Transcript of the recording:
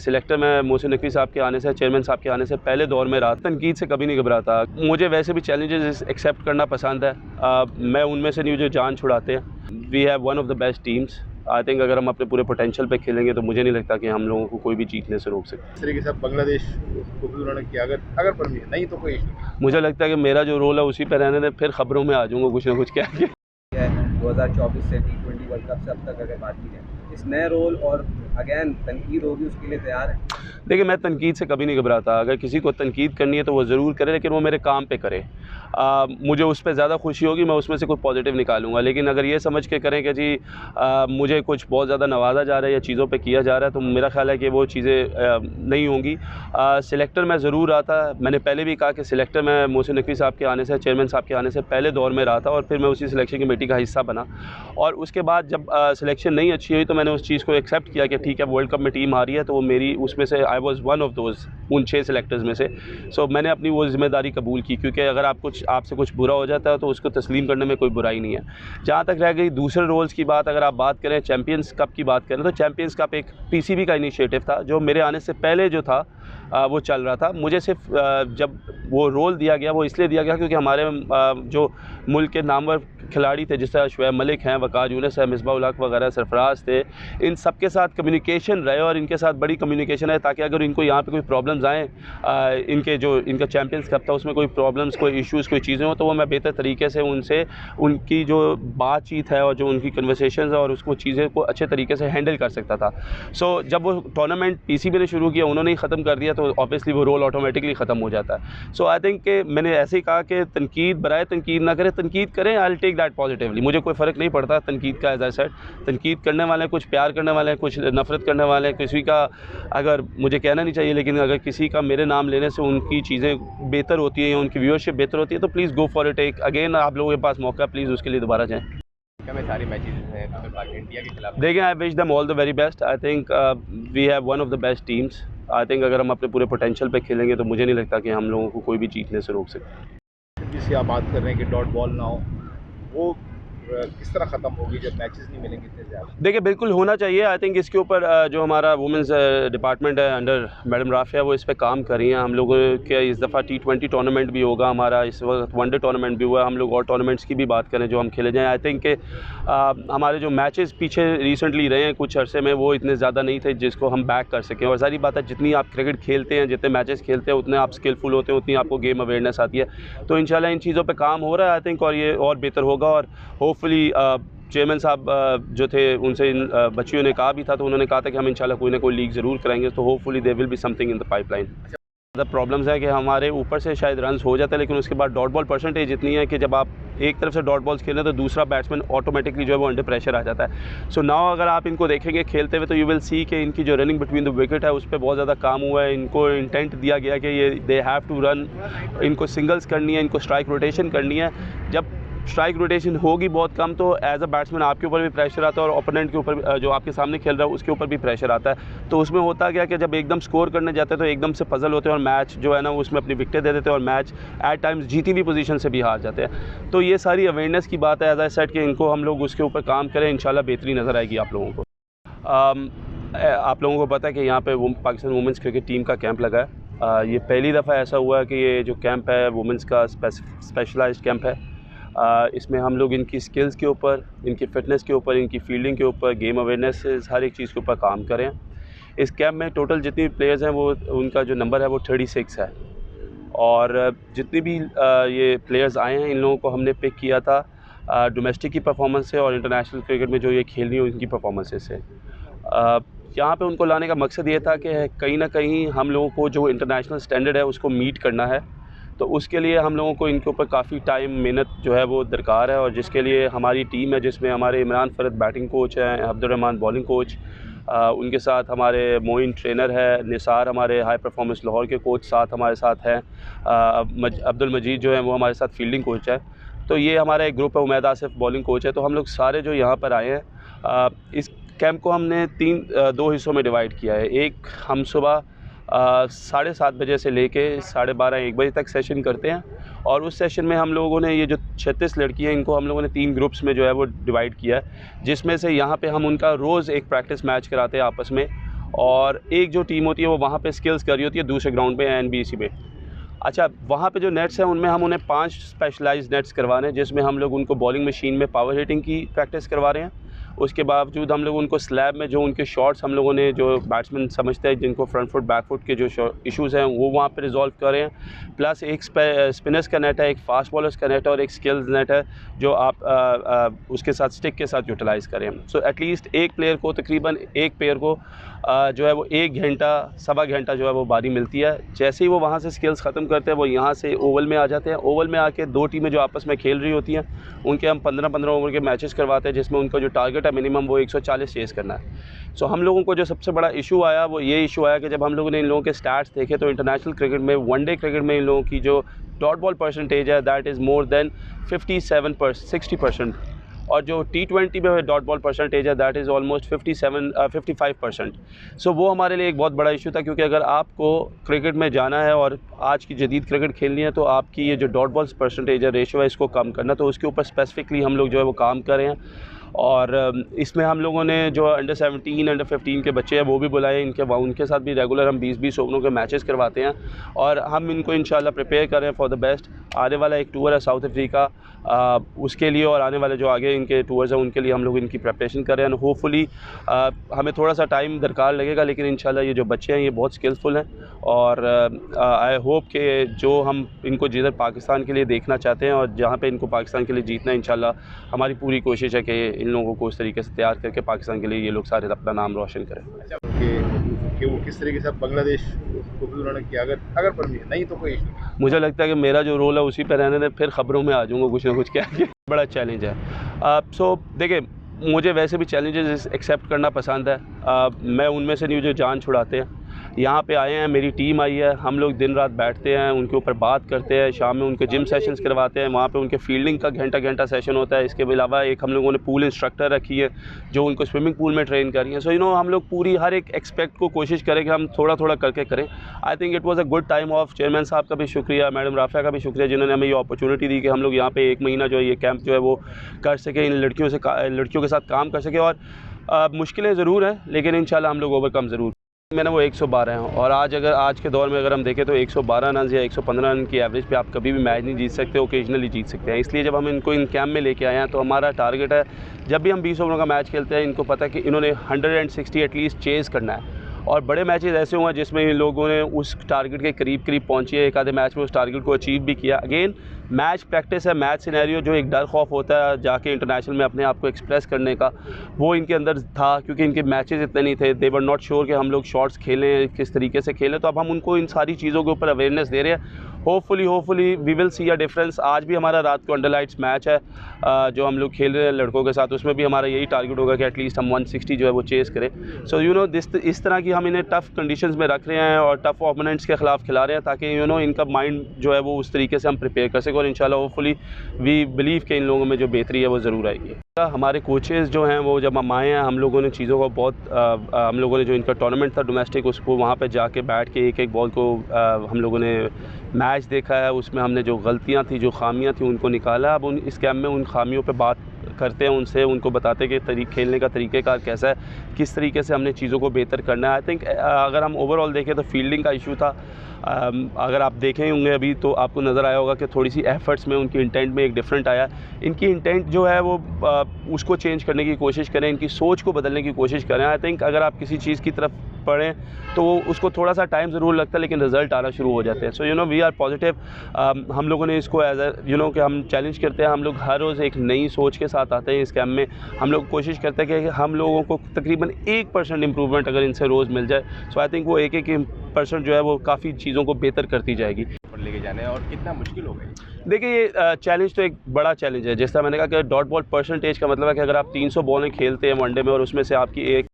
Selector मैं मोहसिन नकवी साहब के आने से, चेयरमैन साहब के आने से पहले दौर में रहा, तनकीद से कभी नहीं घबराता। मुझे वैसे भी चैलेंजेस एक्सेप्ट करना पसंद है। मैं उनमें से नहीं जो जान छुड़ाते हैं। We have one of the best teams. I think अगर हम अपने पूरे पोटेंशियल पे खेलेंगे तो मुझे नहीं लगता कि हम लोगों को कोई भी जीतने से रोक सकते। इस तरीके से बांग्लादेश को भी उन्होंने किया, अगर परमिशन नहीं तो कोई इशू नहीं। मुझे लगता है कि मेरा जो रोल है उसी पे रहने दें, फिर खबरों में आ जाऊँगा कुछ ना कुछ कह के। 2024 से T20 वर्ल्ड कप से अब तक अगर बात की जाए, इस नए रोल और अगेन तनकीद होगी, उसके लिए तैयार है? देखिए, मैं तनकीद से कभी नहीं घबराता। अगर किसी को तनकीद करनी है तो वो ज़रूर करे, लेकिन वो मेरे काम पे करे। मुझे उस पर ज़्यादा खुशी होगी, मैं उसमें से कुछ पॉजिटिव निकालूंगा। लेकिन अगर ये समझ के करें कि जी मुझे कुछ बहुत ज़्यादा नवाजा जा रहा है या चीज़ों पे किया जा रहा है, तो मेरा ख्याल है कि वो चीज़ें नहीं होंगी। सिलेक्टर मैं ज़रूर रहा था। मैंने पहले भी कहा कि सिलेक्टर मैं मोहसिन नकवी साहब के आने से, चेयरमैन साहब के आने से पहले दौर में रहा था, और फिर मैं उसी सिलेक्शन कमेटी का हिस्सा बना। और उसके बाद जब सिलेक्शन नहीं अच्छी हुई तो मैंने उस चीज़ को एक्सेप्ट किया कि ठीक है, वर्ल्ड कप में टीम आ रही है, तो वो मेरी उसमें से I was one of those, उन 6 सिलेक्टर्स में से। सो मैंने अपनी वो ज़िम्मेदारी कबूल की, क्योंकि अगर आपसे कुछ बुरा हो जाता है तो उसको तस्लीम करने में कोई बुराई नहीं है। जहाँ तक रह गई दूसरे रोल्स की बात, अगर आप बात करें चैम्पियंस कप की बात करें, तो चैम्पियंस कप एक पीसीबी का इनिशिएटिव था जो मेरे आने से पहले जो था वो चल रहा था। मुझे सिर्फ जब वो रोल दिया गया वो इसलिए दिया गया क्योंकि हमारे जो मुल्क के नामवर खिलाड़ी थे, जिस तरह शुएब मलिक हैं, वक़ार यूनुस है, मिसबाह उल हक वगैरह सरफराज थे, इन सब के साथ कम्युनिकेशन रहे और इनके साथ बड़ी कम्युनिकेशन है, ताकि अगर इनको यहाँ पे कोई प्रॉब्लम्स आएँ, इनका चैम्पियंस कप था उसमें कोई प्रॉब्लम्स, कोई इश्यूज़, कोई चीज़ें हो, तो वो मैं बेहतर तरीके से उनसे उनकी जो बातचीत है और जो उनकी कन्वर्सेशंस है और उसको चीज़ें को अच्छे तरीके से हैंडल कर सकता था। सो जब वो टूर्नामेंट पीसीबी ने शुरू किया, उन्होंने ही ख़त्म कर दिया, तो ऑब्वियसली वो रोल ऑटोमेटिकली ख़त्म हो जाता है। सो आई थिंक कि मैंने ऐसे ही कहा कि तनकीद बराए तनकीद ना करें, तनकीद करें, I will take that positively. मुझे कोई फ़र्क नहीं पड़ता तनकीद का। एज आई सेड, तनकीद करने वाले हैं, कुछ प्यार करने वाले हैं, कुछ नफ़रत करने वाले हैं। किसी का, अगर मुझे कहना नहीं चाहिए, लेकिन अगर किसी का मेरे नाम लेने से उनकी चीज़ें बेहतर होती हैं या उनकी व्यूअरशिप बेहतर होती है तो प्लीज़ गो फॉर इट। एक अगेन आप लोगों के पास मौका, प्लीज़ उसके लिए दोबारा जाएँ। में सारी मैचेस हैं तो फिर इंडिया के खिलाफ देखिए, I wish them all the very best. I think we have one of the best teams. I think अगर हम अपने पूरे पोटेंशियल पे खेलेंगे तो मुझे नहीं लगता कि हम लोगों को कोई भी जीतने से रोक सकते। जिसकी आप बात कर रहे हैं कि डॉट बॉल ना हो, वो किस तरह ख़त्म होगी जब मैचेस नहीं मिलेंगे इतने ज़्यादा? देखिए, बिल्कुल होना चाहिए। आई थिंक इसके ऊपर जो हमारा वुमेंस डिपार्टमेंट है अंडर मैडम राफिया, वो इस पे काम कर रही हैं। हम लोगों के इस दफ़ा T20 टूर्नामेंट भी होगा हमारा, इस वक्त वनडे टूर्नामेंट भी हुआ। हम लोग और टूर्नामेंट्स की भी बात करें जो हम खेले जाएँ। आई थिंक कि हमारे जो मैचेस पीछे रिसेंटली रहे हैं कुछ अरसे में, वो इतने ज़्यादा नहीं थे जिसको हम बैक कर सकें। और सारी बात है, जितनी आप क्रिकेट खेलते हैं, जितने मैचेस खेलते हैं, उतने आप स्किलफुल होते हैं, उतनी आपको गेम अवेयरनेस आती है। तो इंशाल्लाह इन चीज़ों पर काम हो रहा है आई थिंक, और ये और बेहतर होगा। और होपफुली चेयरमैन साहब जो थे, उनसे इन बच्चियों ने कहा भी था, तो उन्होंने कहा था कि हम इंशाल्लाह कोई ना कोई लीग ज़रूर कराएंगे। तो hopefully there will be something in the pipeline. The problems है कि हमारे ऊपर से शायद रन्स हो जाते हैं, लेकिन उसके बाद डॉट बॉल परसेंटेज इतनी है कि जब आप एक तरफ से डॉट बॉल्स खेलें तो दूसरा बैट्समैन ऑटोमेटिकली जो है वो अंडर प्रेशर आ जाता है। सो नाउ अगर आप इनको देखेंगे खेलते हुए तो यू विल सी कि इनकी जो रनिंग बिटवीन द विकेट है उस पर बहुत ज़्यादा काम हुआ है। इनको इंटेंट दिया गया कि ये दे हैव टू रन, इनको सिंगल्स करनी है, इनको स्ट्राइक रोटेशन करनी है। जब स्ट्राइक रोटेशन होगी बहुत कम तो एज अ बैट्समैन आपके ऊपर भी प्रेशर आता है और ओपोनेंट के ऊपर, जो आपके सामने खेल रहा है, उसके ऊपर भी प्रेशर आता है। तो उसमें होता क्या कि जब एकदम स्कोर करने जाते हैं तो एकदम से पजल होते हैं और मैच जो है ना उसमें अपनी विकेटें दे देते हैं और मैच एट टाइम्स जीती हुई पोजीशन से भी हार जाते हैं। तो ये सारी अवेयरनेस की बात है एज आई सेड कि इनको हम लोग उसके ऊपर काम करें, इंशाल्लाह बेहतरी नज़र आएगी आप लोगों को। आप लोगों को पता है कि यहाँ पे पाकिस्तान वुमेंस क्रिकेट टीम का कैंप लगा है। ये पहली दफ़ा ऐसा हुआ है कि ये जो कैंप है वुमेंस का स्पेशलाइज्ड कैंप है। इसमें हम लोग इनकी स्किल्स के ऊपर, इनकी फ़िटनेस के ऊपर, इनकी फील्डिंग के ऊपर, गेम अवेयरनेस, हर एक चीज़ के ऊपर काम करें। इस कैंप में टोटल जितनी प्लेयर्स हैं वो उनका जो नंबर है वो 36 है। और जितनी भी ये प्लेयर्स आए हैं इन लोगों को हमने पिक किया था डोमेस्टिक की परफॉर्मेंस से और इंटरनेशनल क्रिकेट में जो ये खेलनी हो इनकी परफॉर्मेंसेस से। यहाँ पे उनको लाने का मकसद ये था कि कहीं ना कहीं हम लोगों को जो इंटरनेशनल स्टैंडर्ड है उसको मीट करना है। तो उसके लिए हम लोगों को इनके ऊपर काफ़ी टाइम, मेहनत जो है वो दरकार है। और जिसके लिए हमारी टीम है जिसमें हमारे इमरान फ़रद बैटिंग कोच हैं, अब्दुर्रहमान बॉलिंग कोच, उनके साथ हमारे मोइन ट्रेनर है, निसार हमारे हाई परफॉर्मेंस लाहौर के कोच साथ हमारे साथ हैं, अब्दुल मजीद जो है वो हमारे साथ फील्डिंग कोच है। तो ये हमारा एक ग्रुप है, उमैद आसिफ बॉलिंग कोच है। तो हम लोग सारे जो यहाँ पर आए हैं, इस कैंप को हमने दो हिस्सों में डिवाइड किया है। एक हम सुबह 7:30 बजे से लेके 12:30-1 बजे तक सेशन करते हैं और उस सेशन में हम लोगों ने ये जो 36 लड़कियाँ हैं इनको हम लोगों ने 3 ग्रुप्स में जो है वो डिवाइड किया है, जिसमें से यहाँ पे हम उनका रोज़ एक प्रैक्टिस मैच कराते हैं आपस में। और एक जो टीम होती है वो वहाँ पे स्किल्स कर रही होती है दूसरे ग्राउंड पे NBC पे। अच्छा, वहाँ पे जो नेट्स हैं उनमें हम उन्हें 5 स्पेशलाइज्ड नेट्स करवा रहे हैं, जिसमें हम लोग उनको बॉलिंग मशीन में पावर हिटिंग की प्रैक्टिस करवा रहे हैं। उसके बावजूद हम लोग उनको स्लैब में जो उनके शॉट्स हम लोगों ने जो बैट्समैन समझते हैं जिनको फ्रंट फुट बैक फुट के जो इश्यूज़ हैं वो वहाँ पे रिजॉल्व कर रहे हैं। प्लस एक स्पिनर्स का नेट है, एक फास्ट बॉलर्स का नेट है और एक स्किल्स नेट है जो आप उसके साथ स्टिक के साथ यूटिलाइज़ करें। सो एटलीस्ट एक प्लेयर को तकरीबन एक पेयर को जो है वो 1 घंटा सवा घंटा जो है वो बारी मिलती है। जैसे ही वो वहाँ से स्किल्स ख़त्म करते हैं वो यहाँ से ओवल में आ जाते हैं। ओवल में आके 2 टीमें जो आपस में खेल रही होती हैं उनके हम 15-15 ओवर के मैचेस करवाते हैं, जिसमें उनका जो टारगेट है मिनिमम वो 140 चेज़ करना है। सो हम लोगों को जो सबसे बड़ा इशू आया वो ये इशू आया कि जब हम लोगों ने इन लोगों के स्टैट्स देखे तो इंटरनेशनल क्रिकेट में, वनडे क्रिकेट में इन लोगों की जो डॉट बॉल परसेंटेज है दैट इज़ मोर देन 60%, और जो T20 में डॉट बॉल परसेंटेज है दैट इज़ ऑलमोस्ट 55%। सो वो हमारे लिए एक बहुत बड़ा इशू था, क्योंकि अगर आपको क्रिकेट में जाना है और आज की जदीद क्रिकेट खेलनी है तो आपकी ये जो डॉट बॉल परसेंटेज है, रेशो है, इसको कम करना, तो उसके ऊपर स्पेसिफिकली हम लोग जो है वो काम कर रहे हैं। और इसमें हम लोगों ने जो अंडर 17, अंडर 15 के बच्चे हैं वो भी बुलाए, उनके साथ भी रेगुलर हम 20-20 ओवरों के मैचेस करवाते हैं और हम इनको इंशाल्लाह प्रिपेयर कर रहे हैं फॉर द बेस्ट। आने वाला एक टूर है साउथ अफ्रीका, उसके लिए और आने वाले जो आगे इनके टूर्स हैं उनके लिए हम लोग इनकी प्रिपरेशन कर रहे हैं। होपफुली हमें थोड़ा सा टाइम दरकार लगेगा, लेकिन इंशाल्लाह ये जो बच्चे हैं ये बहुत स्किलफुल हैं और आई होप कि जो हम इनको जिधर पाकिस्तान के लिए देखना चाहते हैं और जहाँ पे इनको पाकिस्तान के लिए जीतना है, इंशाल्लाह हमारी पूरी कोशिश है कि इन लोगों को उस तरीके से तैयार करके पाकिस्तान के लिए ये लोग सारे अपना नाम रोशन करें। अच्छा, कि वो किस तरीके से बांग्लादेश को भी उन्होंने किया, अगर परमिशन नहीं तो कोई इशू नहीं। मुझे लगता है कि मेरा जो रोल है उसी पे रहने दें, फिर ख़बरों में आ जाऊँगा कुछ ना कुछ कह के। बड़ा चैलेंज है। सो देखिए, मुझे वैसे भी चैलेंजेस एक्सेप्ट करना पसंद है। मैं उनमें से नहीं जो जान छुड़ाते हैं। यहाँ पे आए हैं, मेरी टीम आई है, हम लोग दिन रात बैठते हैं, उनके ऊपर बात करते हैं, शाम में उनके जिम सेशंस करवाते हैं, वहाँ पे उनके फील्डिंग का घंटा सेशन होता है। इसके अलावा एक हम लोगों ने पूल इंस्ट्रक्टर रखी है जो उनको स्विमिंग पूल में ट्रेन कर रही है। सो हम लोग पूरी हर एक एक्सपेक्ट को कोशिश करें कि हम थोड़ा थोड़ा करके करें। I think it was a good time of. Chairman साहब का भी शुक्रिया, मैडम राफिया का भी शुक्रिया, जिन्होंने हमें ये अपॉर्चुनिटी दी कि हम लोग यहाँ पे 1 महीना जो है ये कैंप जो है वो कर सके, इन लड़कियों के साथ काम कर सके। और मुश्किलें ज़रूर हैं लेकिन इंशाल्लाह हम लोग ओवरकम ज़रूर। मैंने वो 112 हैं और आज के दौर में अगर हम देखें तो 112 रन या 115 रन की एवरेज पे आप कभी भी मैच नहीं जीत सकते, ओकेजनली जीत सकते हैं। इसलिए जब हम इनको इन कैंप में लेके आए हैं तो हमारा टारगेट है, जब भी हम 20 ओवरों का मैच खेलते हैं इनको पता है कि इन्होंने 160 एटलीस्ट चेज़ करना है। और बड़े मैचेस ऐसे हुए हैं जिसमें इन लोगों ने उस टारगेट के करीब पहुंची है, एक आधे मैच में उस टारगेट को अचीव भी किया। अगेन मैच प्रैक्टिस है, मैच सिनेरियो, जो एक डर खौफ होता है जाके इंटरनेशनल में अपने आप को एक्सप्रेस करने का, वो इनके अंदर था क्योंकि इनके मैचेस इतने नहीं थे। दे वर नॉट श्योर कि हम लोग शॉट्स खेलें, किस तरीके से खेलें। तो अब हम उनको इन सारी चीज़ों के ऊपर अवेयरनेस दे रहे हैं। Hopefully we will see a difference. आज भी हमारा रात को अंडर लाइट्स मैच है जो हम लोग खेल रहे हैं लड़कों के साथ, उसमें भी हमारा यही टारगेट होगा कि एटलीस्ट हम 160 जो है वो चेज़ करें। सो इस तरह की हम इन्हें टफ़ कंडीशंस में रख रहे हैं और टफ़ ओपोनेंट्स के ख़िलाफ़ खिला रहे हैं ताकि इनका माइंड जो है वो उस तरीके से हम प्रिपेयर कर सकें और इंशाल्लाह होपफुली वी बिलीव कि इन लोगों में जो बेहतरी है वो ज़रूर आएगी। हमारे कोचेज़ जो हैं वो जब हम आए हैं हम लोगों ने चीज़ों को बहुत हम लोगों ने जो इनका टूर्नामेंट था डोमेस्टिक, उसको वहाँ पे जाके बैठ के एक बॉल को हम लोगों ने मैच देखा है। उसमें हमने जो गलतियाँ थी, जो खामियाँ थी, उनको निकाला। अब इस कैंप में उन खामियों पे बात करते हैं, उनसे उनको बताते हैं कि खेलने का तरीक़ेकार कैसा है, किस तरीके से हमने चीज़ों को बेहतर करना है। आई थिंक अगर हम ओवरऑल देखें तो फील्डिंग का इशू था। अगर आप देखें होंगे अभी तो आपको नज़र आया होगा कि थोड़ी सी एफर्ट्स में उनकी इंटेंट में एक डिफरेंट आया। इनकी इंटेंट जो है वो उसको चेंज करने की कोशिश करें, इनकी सोच को बदलने की कोशिश करें। आई थिंक अगर आप किसी चीज़ की तरफ पढ़ें तो उसको थोड़ा सा टाइम ज़रूर लगता है लेकिन रिज़ल्ट आना शुरू हो जाते हैं। So we are positive. हम लोगों ने इसको एज कि हम चैलेंज करते हैं। हम लोग हर रोज़ एक नई सोच के साथ आते हैं इस कैंप में। हम लोग कोशिश करते हैं कि हम लोगों को तकरीबन 1% इम्प्रूवमेंट अगर इनसे रोज़ मिल जाए, सो आई थिंक वो 1% जो है वो काफ़ी चीज़ों को बेहतर करती जाएगी। लेके जाने और कितना मुश्किल हो गई? देखिए, ये चैलेंज तो एक बड़ा चैलेंज है। जैसा मैंने कहा कि डॉट बॉल परसेंटेज का मतलब है कि अगर आप 300 बॉलें खेलते हैं वनडे में और उसमें से आपकी एक